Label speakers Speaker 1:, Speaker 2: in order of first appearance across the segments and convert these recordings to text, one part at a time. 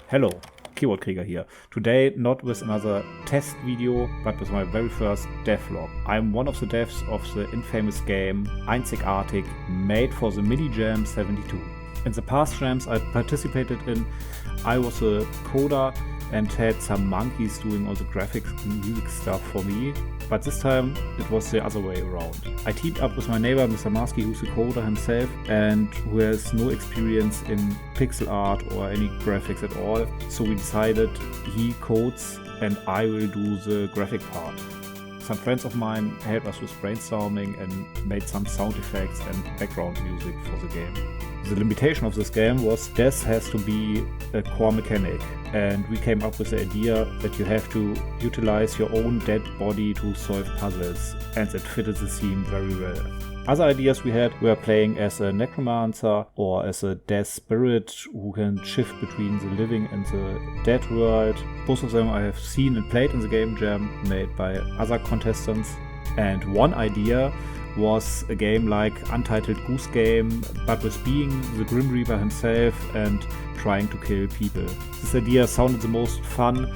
Speaker 1: Hello, Keyboard Krieger here. Today not with another test video, but with my very first devlog. I'm one of the devs of the infamous game Einzigartig, made for the MiniJam72. In the past jams I participated in, I was a coder and had some monkeys doing all the graphics and music stuff for me, but this time it was the other way around. I teamed up with my neighbor Mr. Marsky, who's a coder himself and who has no experience in pixel art or any graphics at all, so we decided he codes and I will do the graphic part. Some friends of mine helped us with brainstorming and made some sound effects and background music for the game. The limitation of this game was death has to be a core mechanic, and we came up with the idea that you have to utilize your own dead body to solve puzzles, and that fitted the theme very well. Other ideas we had were playing as a necromancer or as a death spirit who can shift between the living and the dead world. Both of them I have seen and played in the game jam made by other contestants. And one idea was a game like Untitled Goose Game, but with being the Grim Reaper himself and trying to kill people. This idea sounded the most fun,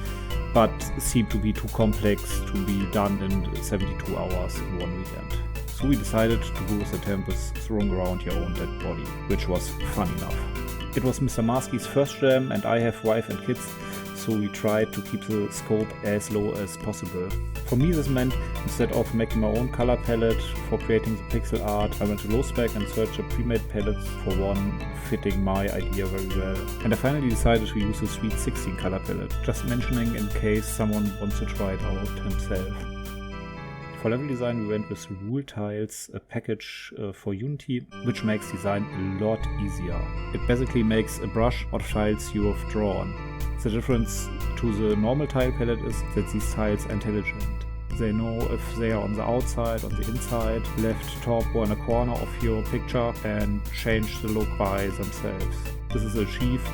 Speaker 1: but seemed to be too complex to be done in 72 hours in one weekend. So we decided to go with the attempt with throwing around your own dead body, which was fun enough. It was Mr. Marsky's first jam and I have wife and kids, so we tried to keep the scope as low as possible. For me this meant, instead of making my own color palette for creating the pixel art, I went to low spec and searched a pre-made palette for one fitting my idea very well. And I finally decided to use the Sweet 16 color palette, just mentioning in case someone wants to try it out himself. For level design we went with Rule Tiles, a package for Unity, which makes design a lot easier. It basically makes a brush out of tiles you have drawn. The difference to the normal tile palette is that these tiles are intelligent. They know if they are on the outside, on the inside, left, top or in a corner of your picture and change the look by themselves. This is achieved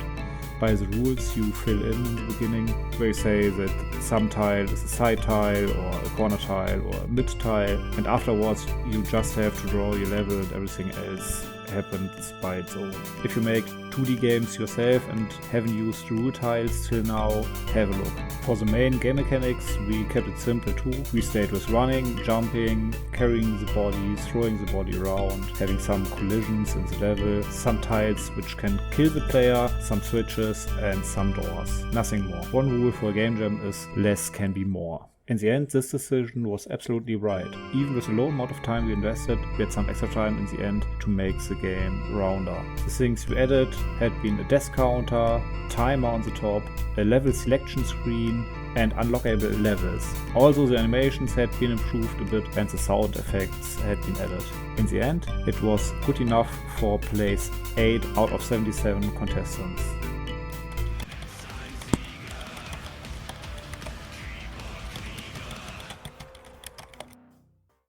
Speaker 1: by the rules you fill in the beginning, where you say that some tile is a side tile or a corner tile or a mid tile, and afterwards you just have to draw your level and everything else happens by its own. If you make 2D games yourself and haven't used rule tiles till now, have a look. For the main game mechanics we kept it simple too. We stayed with running, jumping, carrying the body, throwing the body around, having some collisions in the level, some tiles which can kill the player, some switches and some doors. Nothing more. One rule for a game jam is less can be more. In the end, this decision was absolutely right. Even with the low amount of time we invested, we had some extra time in the end to make the game rounder. The things we added had been a death counter, timer on the top, a level selection screen, and unlockable levels. Also the animations had been improved a bit and the sound effects had been added. In the end, it was good enough for place 8 out of 77 contestants.